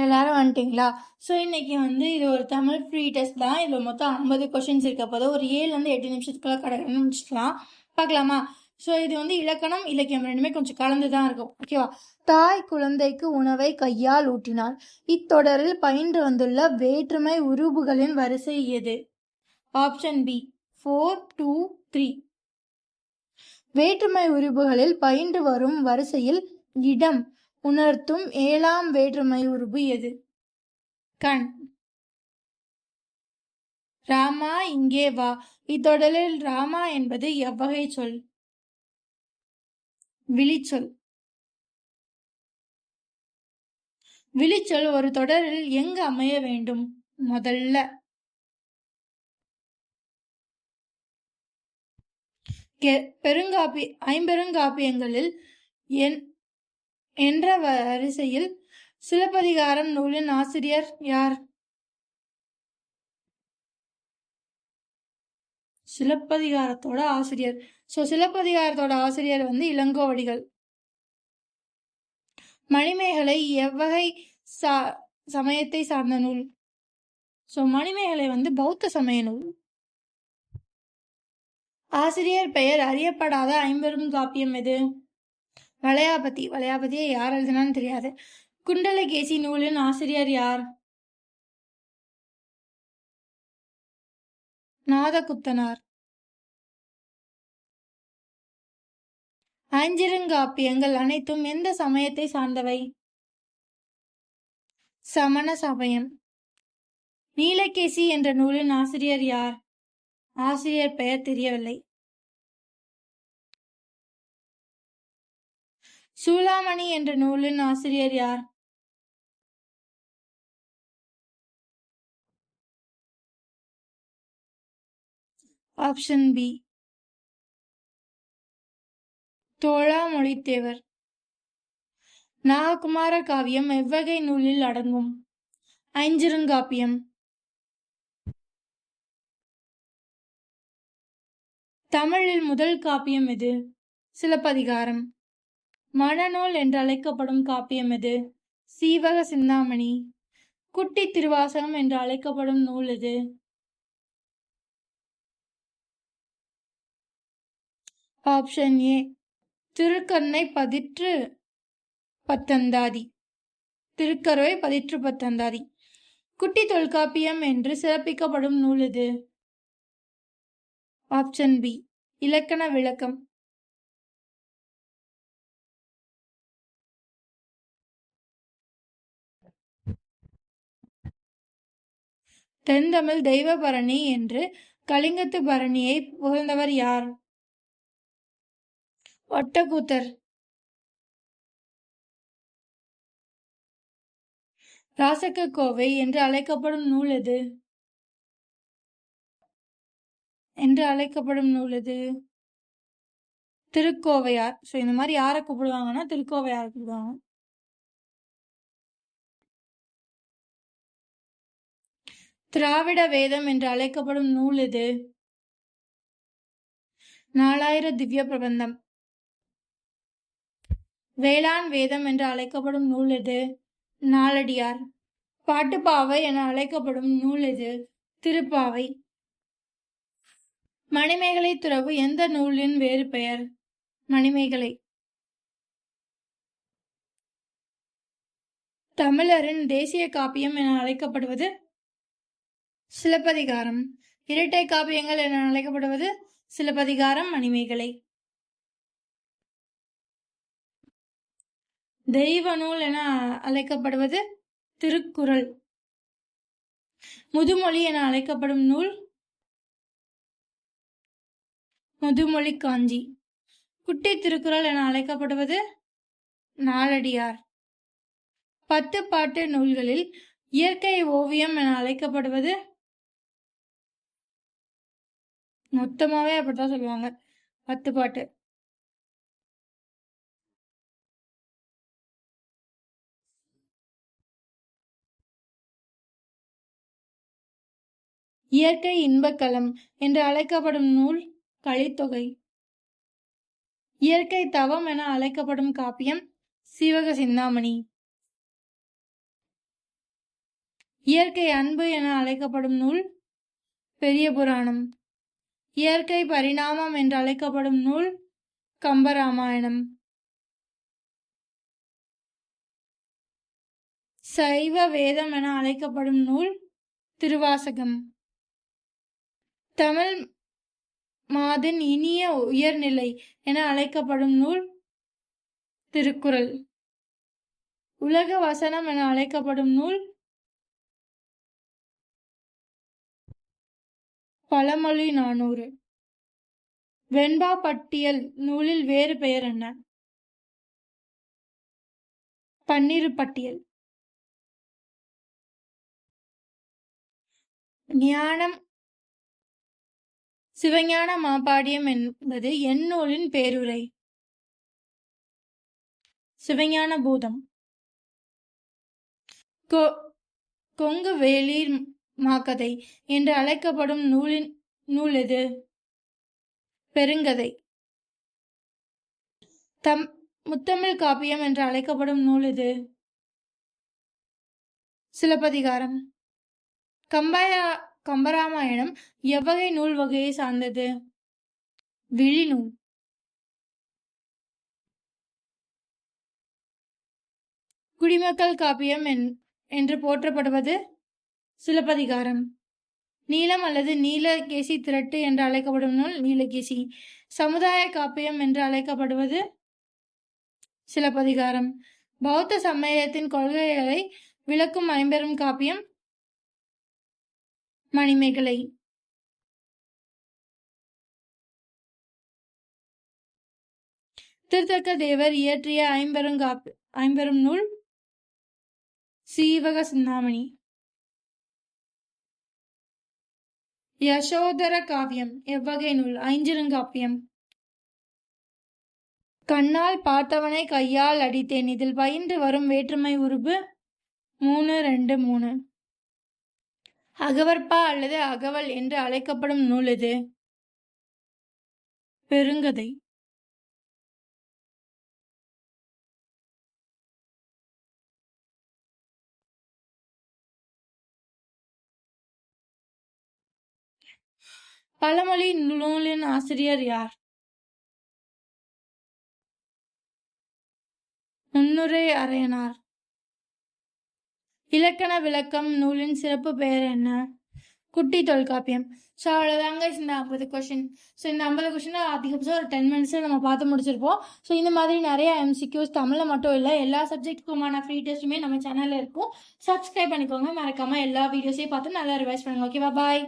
எல்லாரும் வந்துட்டீங்களா? ஸோ இன்னைக்கு இது ஒரு தமிழ் ஃப்ரீ டெஸ்ட் தான். இதில் மொத்தம் 50 கொஷின்ஸ் இருக்க போது ஒரு 7 நிமிஷத்துக்குள்ள கடற்கன்னு முடிச்சுக்கலாம். பார்க்கலாமா? ஸோ இது இலக்கணம் இலக்கியம் ரெண்டுமே கொஞ்சம் கலந்து தான் இருக்கும். ஓகேவா? தாய் குழந்தைக்கு உணவை கையால் ஊட்டினாள். இத்தொடரில் பயின்று வந்துள்ள வேற்றுமை உருபுகளின் வரிசை எது? Option B 4, 2, 3. வேற்றுமை உருபுகளில் பயின்று வரும் வரிசையில் இடம் உணர்த்தும் 7ஆம் வேற்றுமை உருபு எது? கண். ராமா இங்கே வா. இத்தொடரில் ராமா என்பது எவ்வகை சொல்? விழிச்சொல். விழிச்சொல் ஒரு தொடரில் எங்கு அமைய வேண்டும்? முதல்ல. ஐம்பெருங்காப்பியங்களில் என்ற வரிசையில் சிலப்பதிகாரம் நூலின் ஆசிரியர் யார்? சிலப்பதிகாரத்தோட ஆசிரியர். சிலப்பதிகாரத்தோட ஆசிரியர் இளங்கோவடிகள். மணிமேகலை எவ்வகை சமயத்தை சார்ந்த நூல்? மணிமேகலை பௌத்த சமய நூல். ஆசிரியர் பெயர் அறியப்படாத ஐம்பெரும் காப்பியம் எது? வளையாபதி. வளையாபதியை யார் எழுதினான்னு தெரியாது. குண்டலகேசி நூலின் ஆசிரியர் யார்? நாதகுத்தனார். ஐஞ்சிறுகாப்பியங்கள் அனைத்தும் எந்த சமயத்தை சார்ந்தவை? சமண சமயம். நீலகேசி என்ற நூலின் ஆசிரியர் யார்? ஆசிரியர் பெயர் தெரியவில்லை. சூளாமணி என்ற நூலின் ஆசிரியர் யார்? Option B தோழாமொழித்தேவர். நாககுமார காவியம் எவ்வகை நூலில் அடங்கும்? ஐஞ்சிறுகாப்பியம். தமிழில் முதல் காப்பியம் எது? சிலப்பதிகாரம். மணநூல் என்று அழைக்கப்படும் காப்பியம் எது? சீவக சிந்தாமணி. குட்டி திருவாசகம் என்று அழைக்கப்படும் நூல் எது? ஆப்ஷன் ஏ திருக்கண்ணை பதிற்று பத்தந்தாதி. திருக்கருவை பதிற்று பத்தந்தாதி. குட்டி தொல்காப்பியம் என்று சிறப்பிக்கப்படும் நூல் எது? ஆப்ஷன் பி இலக்கண விளக்கம். தென்தமிழ் தெய்வ பரணி என்று கலிங்கத்து பரணியை புகழ்ந்தவர் யார்? ஒட்டக்கூத்தர். ராசக கோவை என்று அழைக்கப்படும் நூல் எது? திருக்கோவையார். இந்த மாதிரி யாரை கூப்பிடுவாங்கன்னா திருக்கோவையார் கூப்பிடுவாங்க. திராவிட வேதம் என்று அழைக்கப்படும் நூல் எது? 4000 திவ்ய பிரபந்தம். வேளாண் வேதம் என்று அழைக்கப்படும் நூல் எது? நாலடியார். பாட்டுப்பாவை என அழைக்கப்படும் நூல் எது? திருப்பாவை. மணிமேகலை துறவு எந்த நூலின் வேறு பெயர்? மணிமேகலை. தமிழரின் தேசிய காப்பியம் என அழைக்கப்படுவது? சிலப்பதிகாரம். இரட்டை காப்பியங்கள் என அழைக்கப்படுவது? சிலப்பதிகாரம், மணிமேகலை. தெய்வ நூல் என அழைக்கப்படுவது? திருக்குறள். முதுமொழி என அழைக்கப்படும் நூல்? முதுமொழி காஞ்சி. குட்டி திருக்குறள் என அழைக்கப்படுவது? நாலடியார். 10 பாட்டு நூல்களில் இயற்கை ஓவியம் என அழைக்கப்படுவது? மொத்தமாவே அப்படித்தான் சொல்லுவாங்க. 10 பாட்டு. இயற்கை இன்பக்களம் என்று அழைக்கப்படும் நூல்? கலித்தொகை. இயற்கை தவம் என அழைக்கப்படும் காப்பியம்? சீவக சிந்தாமணி. இயற்கை அன்பு என அழைக்கப்படும் நூல் பெரிய புராணம். இயற்கை பரிணாமம் என்று அழைக்கப்படும் நூல் கம்பராமாயணம். சைவ வேதம் என அழைக்கப்படும் நூல் திருவாசகம். தமிழ் மாதின் இனிய உயர்நிலை என அழைக்கப்படும் நூல் திருக்குறள். உலக வசனம் என அழைக்கப்படும் நூல் பழமொழி 400. வெண்பா பட்டியல் நூலில் வேறு பெயர் என்ன? பன்னிரு பட்டியல். ஞானம் சிவஞான மாபாடியம் என்பது எந்நூலின் பேருரை? சிவஞான பூதம். கொங்கு வேளிர் மாக்கதை என்று அழைக்கப்படும் நூல் எது? பெருங்கதை. முத்தமிழ் காப்பியம் என்று அழைக்கப்படும் நூல் எது? சிலப்பதிகாரம். கம்பராமாயணம் எவ்வகை நூல் வகையை சார்ந்தது? விழிநூல். குடிமக்கள் காப்பியம் என்று போற்றப்படுவது சிலப்பதிகாரம். நீலம் அல்லது நீலகேசி திரட்டு என்று அழைக்கப்படும் நூல் நீலகேசி. சமுதாய காப்பியம் என்று அழைக்கப்படுவது சிலப்பதிகாரம். பௌத்த சமயத்தின் கொள்கைகளை விளக்கும் ஐம்பெரும் காப்பியம் மணிமேகலை. திருத்தக்க தேவர் இயற்றிய ஐம்பெரும் நூல் சீவக சிந்தாமணி. யசோதர காவியம் எவ்வகை நூல்? ஐஞ்சிறுகாப்பியம். கண்ணால் பார்த்தவனை கையால் அடித்தேன் இதில் பயின்று வரும் வேற்றுமை உருபு 3, 2, 3. அகவற்பா அல்லது அகவல் என்று அழைக்கப்படும் நூல் எது? பெருங்கதை. பழமொழி நூலின் ஆசிரியர் யார்? முன்னுரை அரையனார். இலக்கண விளக்கம் நூலின் சிறப்பு பெயர் என்ன? குட்டி தொல்காப்பியம். ஸோ அவ்வளோதாங்க இந்த 50 கொஷின். ஸோ இந்த 50 கொஷினை அதிகபட்சம் ஒரு 10 மினிட்ஸில் நம்ம பார்த்து முடிச்சிருப்போம். ஸோ இந்த மாதிரி நிறைய எம்சிக்யூஸ் தமிழில் மட்டும் இல்லை எல்லா சப்ஜெக்ட்டுக்குமான ஃப்ரீ டெஸ்ட்டுமே நம்ம சேனலில் இருக்கும். சப்ஸ்கிரைப் பண்ணிக்கோங்க. மறக்காமல் எல்லா வீடியோஸையும் பார்த்து நல்லா ரிவைஸ் பண்ணுங்க. ஓகேவா? பாய்.